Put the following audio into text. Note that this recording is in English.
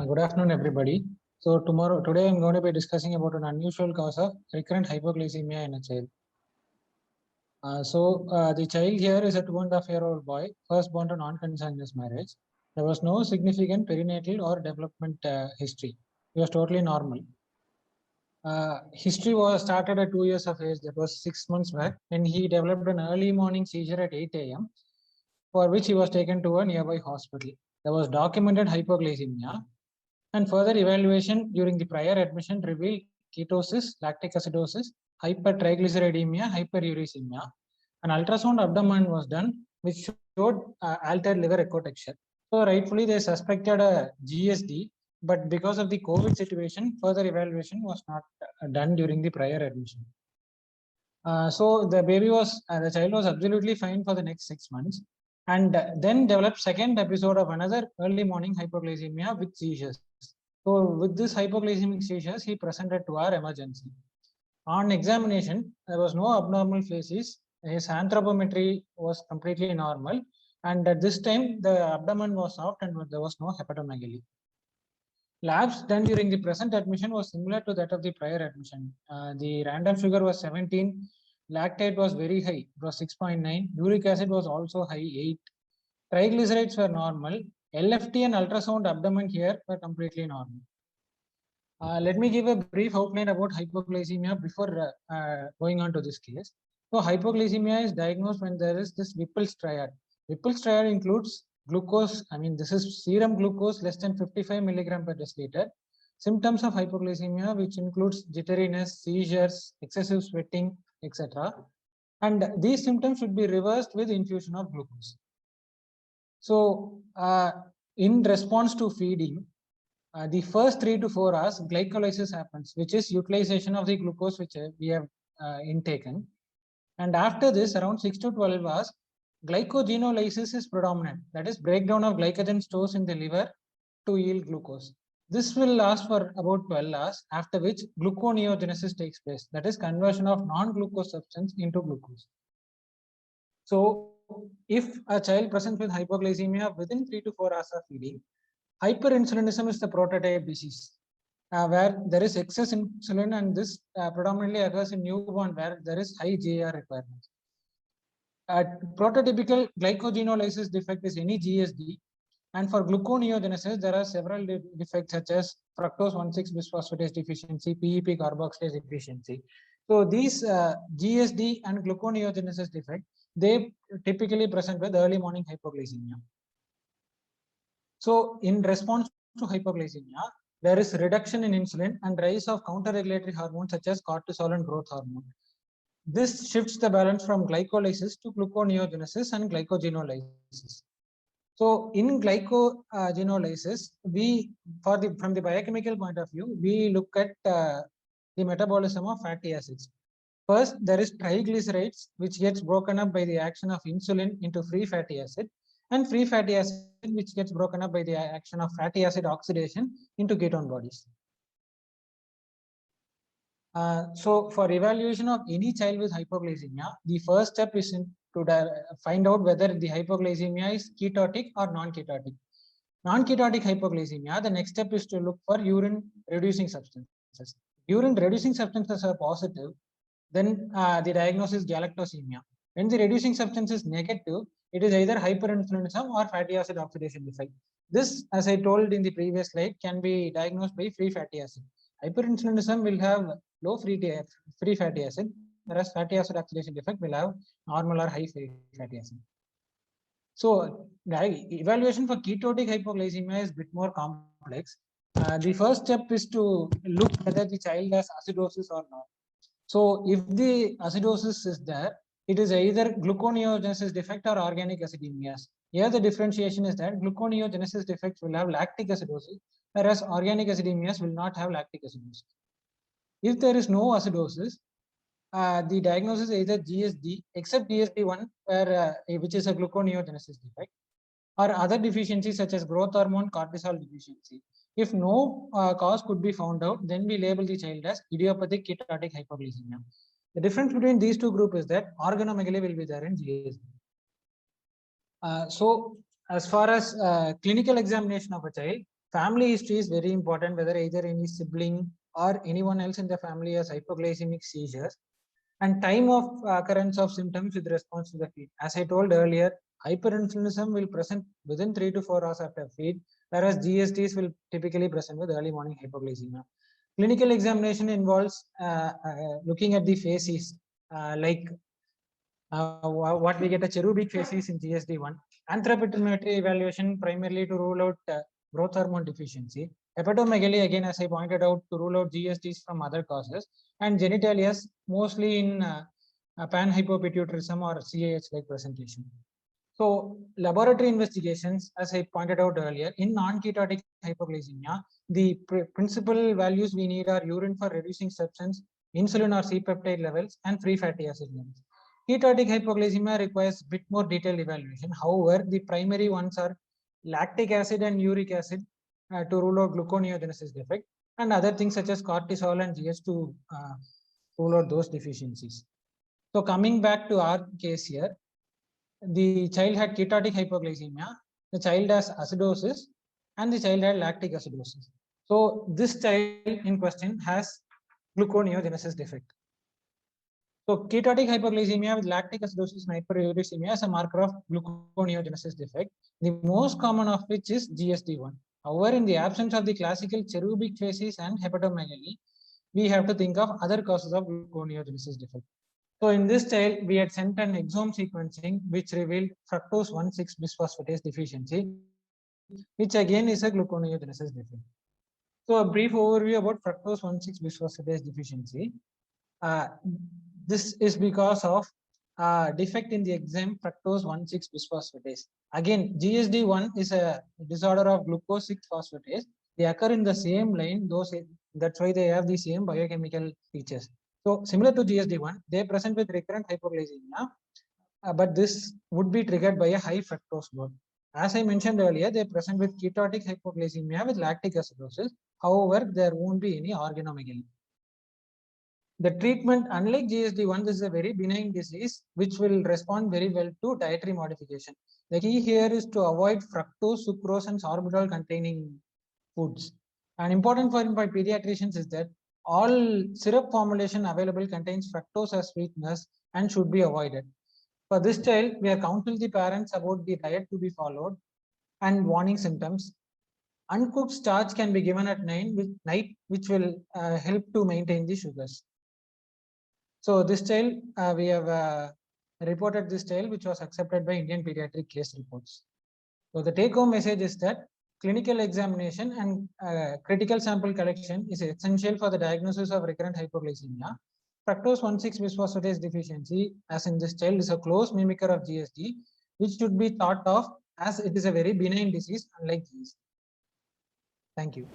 Good afternoon, everybody. So today I'm going to be discussing about an unusual cause of recurrent hypoglycemia in a child. The child here is a 2.5-year-old boy, first born to non-consanguineous marriage. There was no significant perinatal or development history. He was totally normal. History was started at 2 years of age, that was 6 months back, when he developed an early morning seizure at 8 a.m., for which he was taken to a nearby hospital. There was documented hypoglycemia, and further evaluation during the prior admission revealed ketosis, lactic acidosis, hypertriglyceridemia, hyperuricemia. An ultrasound abdomen was done, which showed altered liver echo texture. So rightfully they suspected a GSD, but because of the COVID situation, further evaluation was not done during the prior admission. So the child was absolutely fine for the next 6 months, and then developed second episode of another early morning hypoglycemia with seizures. So with this hypoglycemic seizures, he presented to our emergency. On examination, there was no abnormal facies. His anthropometry was completely normal, and at this time the abdomen was soft and there was no hepatomegaly. Labs done during the present admission was similar to that of the prior admission. The random sugar was 17, lactate was very high, it was 6.9, uric acid was also high, 8, triglycerides were normal, LFT and ultrasound abdomen here were completely normal. Let me give a brief outline about hypoglycemia before going on to this case. So hypoglycemia is diagnosed when there is this Whipple's triad. Whipple's triad includes glucose, this is serum glucose less than 55 milligram per deciliter. Symptoms of hypoglycemia, which includes jitteriness, seizures, excessive sweating, etc. And these symptoms should be reversed with infusion of glucose. So in response to feeding, the first 3 to 4 hours, glycolysis happens, which is utilization of the glucose which we have intaken. And after this, around 6 to 12 hours, glycogenolysis is predominant. That is breakdown of glycogen stores in the liver to yield glucose. This will last for about 12 hours, after which gluconeogenesis takes place. That is conversion of non-glucose substance into glucose. So if a child presents with hypoglycemia within 3 to 4 hours of feeding, hyperinsulinism is the prototype disease, where there is excess insulin, and this predominantly occurs in newborn where there is high GAR requirements. Prototypical glycogenolysis defect is any GSD, and for gluconeogenesis, there are several defects such as fructose 1,6-bisphosphatase deficiency, PEP carboxylase deficiency. So these GSD and gluconeogenesis defect, they typically present with early morning hypoglycemia. So in response to hypoglycemia, there is reduction in insulin and rise of counter-regulatory hormones such as cortisol and growth hormone. This shifts the balance from glycolysis to gluconeogenesis and glycogenolysis. So in glycogenolysis, from the biochemical point of view, we look at the metabolism of fatty acids. First, there is triglycerides, which gets broken up by the action of insulin into free fatty acid, and free fatty acid, which gets broken up by the action of fatty acid oxidation into ketone bodies. So for evaluation of any child with hypoglycemia, the first step is to find out whether the hypoglycemia is ketotic or non-ketotic. Non-ketotic hypoglycemia, the next step is to look for urine reducing substances. Urine reducing substances are positive, then the diagnosis is galactosemia. When the reducing substance is negative, it is either hyperinsulinism or fatty acid oxidation defect. This, as I told in the previous slide, can be diagnosed by free fatty acid. Hyperinsulinism will have low free fatty acid, whereas fatty acid oxidation defect will have normal or high free fatty acid. So evaluation for ketotic hypoglycemia is a bit more complex. The first step is to look whether the child has acidosis or not. So if the acidosis is there, it is either gluconeogenesis defect or organic acidemias. Here the differentiation is that gluconeogenesis defects will have lactic acidosis, whereas organic acidemias will not have lactic acidosis. If there is no acidosis, the diagnosis is either GSD, except GSD1, which is a gluconeogenesis defect, or other deficiencies such as growth hormone, cortisol deficiency. If no cause could be found out, then we label the child as idiopathic ketotic hypoglycemia. The difference between these two groups is that organomegaly will be there in GSD. So as far as clinical examination of a child, family history is very important, whether either any sibling or anyone else in the family has hypoglycemic seizures, and time of occurrence of symptoms with response to the feed. As I told earlier, hyperinsulinism will present within 3 to 4 hours after feed, whereas GSTs will typically present with early morning hypoglycemia. Clinical examination involves looking at the phases, like what we get a cherubic phases in GSD1, anthropometry evaluation primarily to rule out growth hormone deficiency, hepatomegaly again, as I pointed out, to rule out GSTs from other causes, and genitalias mostly in panhypopituitarism or CAH-like presentation. So laboratory investigations, as I pointed out earlier, in non-ketotic hypoglycemia, the principal values we need are urine for reducing substance, insulin or C-peptide levels, and free fatty acid levels. Ketotic hypoglycemia requires a bit more detailed evaluation. However, the primary ones are lactic acid and uric acid to rule out gluconeogenesis defect, and other things such as cortisol and GH to rule out those deficiencies. So coming back to our case here, the child had ketotic hypoglycemia, the child has acidosis, and the child had lactic acidosis. So this child in question has gluconeogenesis defect. So ketotic hypoglycemia with lactic acidosis and hyperuricemia is a marker of gluconeogenesis defect, the most common of which is GSD1. However, in the absence of the classical cherubic phases and hepatomegaly, we have to think of other causes of gluconeogenesis defect. So in this child, we had sent an exome sequencing which revealed fructose 1,6-bisphosphatase deficiency, which again is a gluconeogenesis defect. So a brief overview about fructose 1,6-bisphosphatase deficiency. This is because of defect in the enzyme fructose 1,6-bisphosphatase. Again, GSD1 is a disorder of glucose 6-phosphatase. They occur in the same line, that's why they have the same biochemical features. So similar to GSD1, they present with recurrent hypoglycemia, but this would be triggered by a high fructose load. As I mentioned earlier, they present with ketotic hypoglycemia with lactic acidosis. However, there won't be any organomegaly. The treatment, unlike GSD1, this is a very benign disease which will respond very well to dietary modification. The key here is to avoid fructose, sucrose, and sorbitol containing foods. And important for by pediatricians is that all syrup formulation available contains fructose as sweetness and should be avoided. For this child, we have counseled the parents about the diet to be followed and warning symptoms. Uncooked starch can be given at night, which will help to maintain the sugars. So this child, we have reported this child, which was accepted by Indian Pediatric Case Reports. So the take-home message is that clinical examination and critical sample collection is essential for the diagnosis of recurrent hypoglycemia. Fructose 1,6-bisphosphatase deficiency, as in this child, is a close mimicker of GSD, which should be thought of as it is a very benign disease, unlike GSD. Thank you.